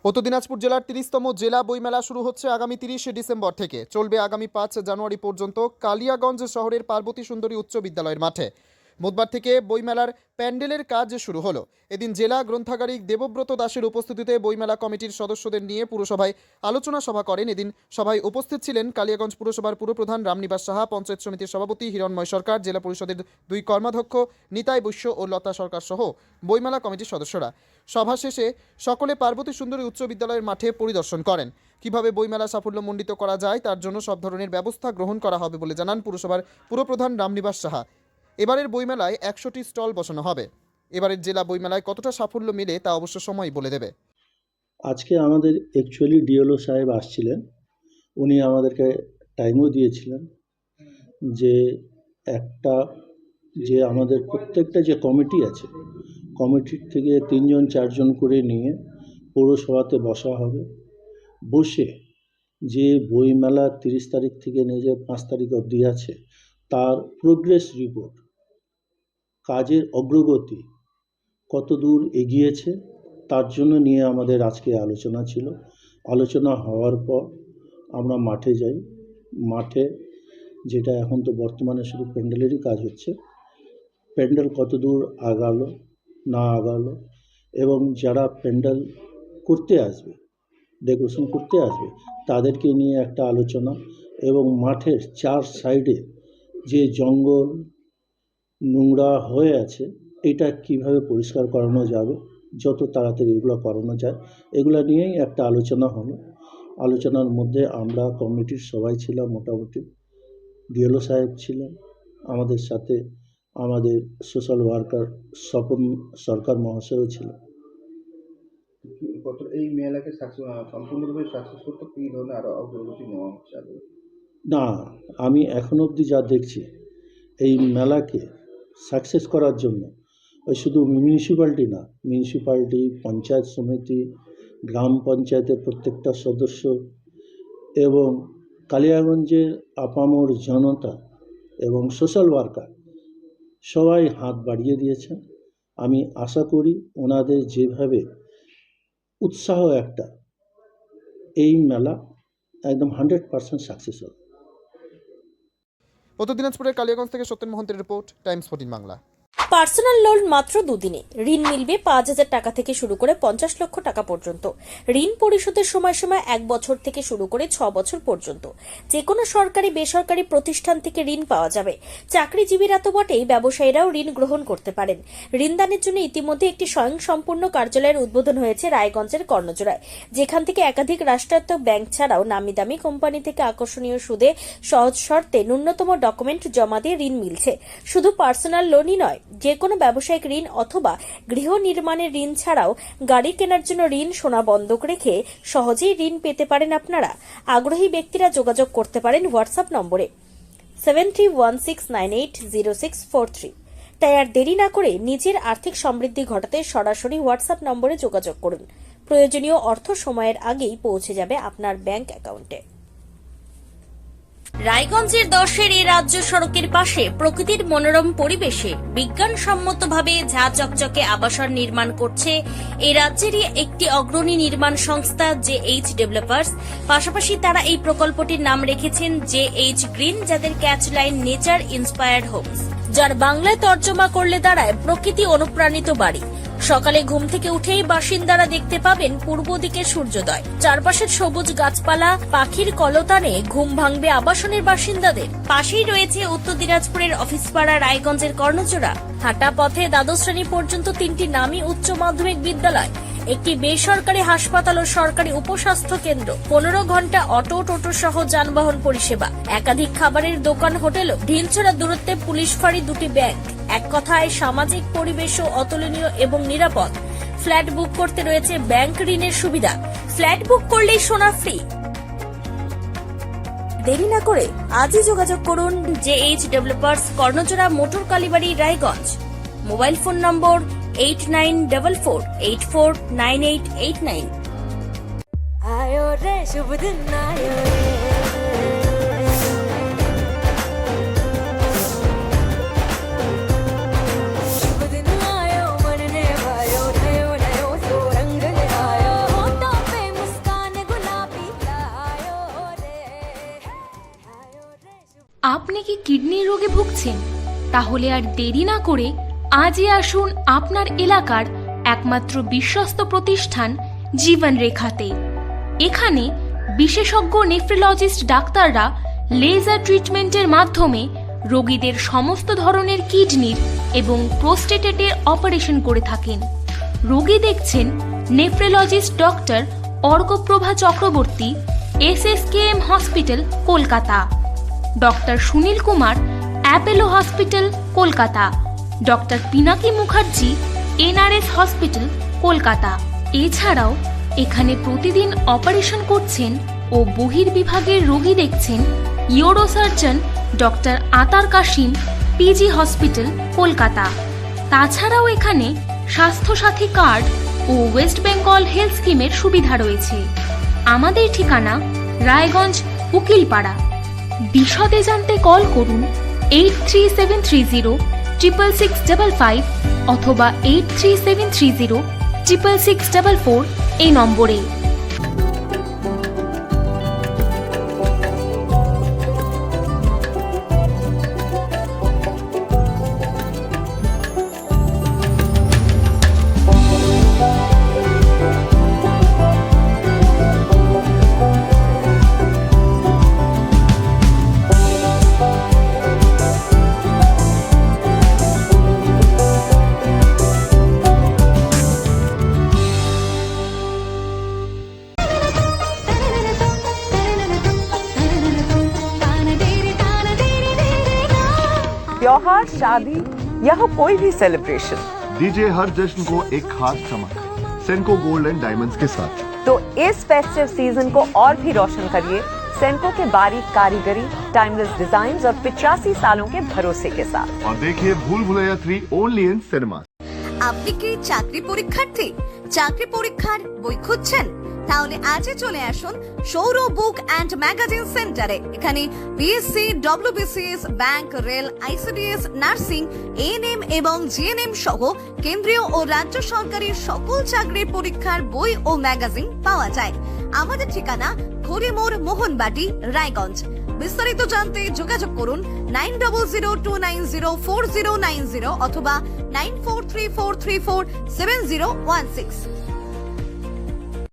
উত্তর দিনাজপুর জেলার 30তম জেলা বইমেলা শুরু হচ্ছে আগামী 30শে ডিসেম্বর থেকে। চলবে আগামী 5 জানুয়ারি পর্যন্ত কালিয়াগঞ্জ শহরের পার্বতী সুন্দরী উচ্চ বিদ্যালয়ের মাঠে। বুধবার থেকে বইমেলার প্যান্ডেলের কাজ শুরু হলো। এদিন জেলা গ্রন্থাগারিক দেবব্রত দাসের উপস্থিতিতে বইমেলা কমিটির সদস্যদের নিয়ে পুরসভায় আলোচনা সভা করেন। এদিন সভায় উপস্থিত ছিলেন কালিয়াগঞ্জ পুরসভার পুরপ্রধান রামনিবাস সাহা, পঞ্চায়েত সমিতির সভাপতি হিরণময় সরকার, জেলা পরিষদের 2 কর্মাধ্যক্ষ নিতাই বৈশ্য ও লতা সরকার সহ বইমেলা কমিটির সদস্যরা। সভা শেষে সকলে পার্বতী সুন্দরী উচ্চ বিদ্যালয়ের মাঠে পরিদর্শন করেন। কিভাবে বইমেলা সাফল্যমণ্ডিত করা যায় তার জন্য সব ধরনের ব্যবস্থা গ্রহণ করা হবে বলে জানান পুরসভার পুরপ্রধান রামনিবাস সাহা। এবারের বইমেলায় 100টি স্টল বসানো হবে। এবারের জেলা বইমেলায় কতটা সাফল্য মিলে তা অবশ্য সময় বলে দেবে। আজকে আমাদের অ্যাকচুয়ালি ডিএলও সাহেব আসছিলেন, উনি আমাদেরকে টাইমও দিয়েছিলেন যে যে আমাদের প্রত্যেকটা যে কমিটি আছে, কমিটির থেকে 3 জন 4 জন করে নিয়ে পৌরসভাতে বসা হবে। বসে যে বইমেলা 30 তারিখ থেকে নিয়ে যে 5 তারিখ অবধি আছে তার প্রোগ্রেস রিপোর্ট, কাজের অগ্রগতি কত দূর এগিয়েছে তার জন্য নিয়ে আমাদের আজকে আলোচনা ছিল। আলোচনা হওয়ার পর আমরা মাঠে যাই। মাঠে যেটা এখন তো বর্তমানে শুধু প্যান্ডেলেরই কাজ হচ্ছে, প্যান্ডেল কত দূর আগালো না আগালো এবং যারা প্যান্ডেল করতে আসবে, ডেকোরেশন করতে আসবে, তাদেরকে নিয়ে একটা আলোচনা এবং মাঠের 4 সাইডে যে জঙ্গল নোংরা হয়ে আছে এটা কিভাবে পরিষ্কার করানো যাবে, যত তাড়াতাড়ি এগুলো করানো যায়, এগুলো নিয়েই একটা আলোচনা হলো। আলোচনার মধ্যে আমরা কমিটির সবাই ছিলাম, মোটামুটি ডিএলও সাহেব ছিলেন, আমাদের সাথে আমাদের সোশ্যাল ওয়ার্কার স্বপন সরকার মহাশয়ও ছিলেন। এই মেলাকে সম্পূর্ণরূপে সাকসেস করতে কী ধরনের আরও অগ্রগতি নেওয়া হচ্ছে? না, আমি এখন অবধি যা দেখছি এই মেলাকে সাকসেস করার জন্য ওই শুধু মিউনিসিপ্যালিটি না, মিউনিসিপ্যালিটি, পঞ্চায়েত সমিতি, গ্রাম পঞ্চায়েতের প্রত্যেকটা সদস্য এবং কালিয়াগঞ্জের আপামর জনতা এবং সোশ্যাল ওয়ার্কার সবাই হাত বাড়িয়ে দিয়েছেন। আমি আশা করি ওনাদের যেভাবে উৎসাহ একটা, এই মেলা একদম 100% সাকসেস হবে। উত্তর দিনাজপুরের কালিয়াগঞ্জ থেকে সত্যেন মহন্তের report, Times 14 Bangla. Personal loan মাত্র 2 দিনে ঋণ মিলবে 5,000 টাকা থেকে শুরু করে 50 লক্ষ টাকা পর্যন্ত। ঋণ পরিশোধের সময়সীমা 1 বছর থেকে শুরু করে 6 বছর পর্যন্ত। যে কোনো সরকারি বেসরকারি প্রতিষ্ঠান থেকে ঋণ পাওয়া যাবে। চাকরিজীবীরা তো বটেই, ব্যবসায়ীরাও ঋণ গ্রহণ করতে পারেন। ঋণদানের জন্য ইতিমধ্যে একটি স্বয়ংসম্পূর্ণ কার্যালয়ের উদ্বোধন হয়েছে রায়গঞ্জের কর্ণজোড়ায়, যেখান থেকে একাধিক রাষ্ট্রায়ত্ত ব্যাংক ছাড়াও নামি দামি কোম্পানি থেকে আকর্ষণীয় সুদে সহজ শর্তে ন্যূনতম ডকুমেন্ট জমা দিয়ে ঋণ মিলছে। শুধু পার্সোনাল লোনই নয়, যে কোনো ব্যবসায়িক ঋণ অথবা গৃহ নির্মাণের ঋণ ছাড়াও গাড়ি কেনার জন্য ঋণ, সোনা বন্ধক রেখে সহজেই ঋণ পেতে পারেন আপনারা। আগ্রহী ব্যক্তিরা যোগাযোগ করতে পারেন হোয়াটসঅ্যাপ নম্বরে 7316980643। তাই আর দেরি না করে নিজের আর্থিক সমৃদ্ধি ঘটাতে সরাসরি হোয়াটসঅ্যাপ নম্বরে যোগাযোগ করুন। প্রয়োজনীয় অর্থ সময়ের আগেই পৌঁছে যাবে আপনার ব্যাংক অ্যাকাউন্টে। রায়গঞ্জের 10-এর এই রাজ্য সড়কের পাশে প্রকৃতির মনোরম পরিবেশে বিজ্ঞানসম্মতভাবে ঝা চকচকে আবাসন নির্মাণ করছে এই রাজ্যেরই একটি অগ্রণী নির্মাণ সংস্থা JH ডেভেলপার্স। পাশাপাশি তারা এই প্রকল্পটির নাম রেখেছেন JH গ্রিন, যাদের ক্যাচলাইন নেচার ইন্সপায়ার্ড হোমস, যার বাংলায় তর্জমা করলে দাঁড়ায় প্রকৃতি অনুপ্রাণিত বাড়ি। সকালে ঘুম থেকে উঠেই বাসিন্দারা দেখতে পাবেন পূর্ব দিকে সূর্যোদয়। চারপাশের সবুজ গাছপালা, পাখির কলতানে ঘুম ভাঙবে আবাসনের বাসিন্দাদের। পাশেই রয়েছে উত্তর দিনাজপুরের অফিসপাড়া রায়গঞ্জের কর্ণজোড়া। হাঁটা পথে দ্বাদশ শ্রেণী পর্যন্ত 3টি নামী উচ্চ মাধ্যমিক বিদ্যালয়, একটি বেসরকারি হাসপাতাল ও সরকারি উপস্বাস্থ্য কেন্দ্র, 15 ঘন্টা অটো, টোটো সহ যানবাহন পরিষেবা, একাধিক খাবারের দোকান, হোটেলও, ঢিলছড়া দূরত্বে পুলিশ ফাঁড়ি, 2টি ব্যাংক। এক কথায় সামাজিক পরিবেশও অতুলনীয় এবং নিরাপদ। ফ্ল্যাট বুক করতে রয়েছে ব্যাংক ঋণের সুবিধা। ফ্ল্যাট বুক করলেই সোনা ফ্রি। দেরি না করে আজই যোগাযোগ করুন JH developers, Karnajora, motor Kalibari, Raiganj. Mobile phone number 8944849889। आयो रे शुभ दिन आयो रे, शुभ दिन आयो मन ने भायो, नयो नयो तो रंग ले आयो, होठों पे আপনি কি কিডনির রোগে ভুগছেন? তাহলে আর দেরি না করে আজই আসুন আপনার এলাকার একমাত্র বিশ্বস্ত প্রতিষ্ঠান জীবন রেখাতে। এখানে বিশেষজ্ঞ নেফ্রোলজিস্ট ডাক্তাররা লেজার ট্রিটমেন্টের মাধ্যমে রোগীদের সমস্ত ধরনের কিডনির এবং প্রোস্টেটেটের অপারেশন করে থাকেন। রোগী দেখছেন nephrologist doctor Arkaprabha Chakraborty, SSKM hospital, Kolkata. Doctor Sunil Kumar, Apollo hospital, Kolkata. Doctor Pinaki Mukherjee, NRS hospital, Kolkata. এছাড়াও এখানে প্রতিদিন অপারেশন করছেন ও বহির্বিভাগের রোগী দেখছেন ইউরোসার্জন ডক্টর আতার কাশিম, PG হসপিটাল, কলকাতা। তাছাড়াও এখানে স্বাস্থ্যসাথী কার্ড ও ওয়েস্ট বেঙ্গল হেলথ স্কিমের সুবিধা রয়েছে। আমাদের ঠিকানা রায়গঞ্জ, উকিলপাড়া। বিশদে জানতে কল করুন 8373066655 অথবা 8373066644 এই নম্বরে। त्योहार, शादी या हो कोई भी सेलिब्रेशन, दीजिए हर जश्न को एक खास चमक सेनको गोल्ड एंड डायमंड्स के साथ। तो इस फेस्टिव सीजन को और भी रोशन करिए सेनको के बारीक कारीगरी, टाइमलेस डिजाइन और 85 सालों के भरोसे के साथ। और देखिए भूल भुलैया 3 ओनली इन सिनेमा। আপনি কি চাকরি পরীক্ষার্থী? চাকরি পরীক্ষার বই খুঁজছেন? তাহলে আজই চলে আসুন সৌর বুক অ্যান্ড ম্যাগাজিন সেন্টারে। এখানে BSc, WBCS, bank, rail, ICDS, nursing, ANM এবং GNM সহ কেন্দ্রীয় ও রাজ্য সরকারের সকল চাকরির পরীক্ষার বই ও ম্যাগাজিন পাওয়া যায়। আমাদের ঠিকানা খড়িমোড়, মোহনবাটি, রায়গঞ্জ। বিস্তারিত জানতে যোগাযোগ করুন 9002904090 অথবা 9434347016।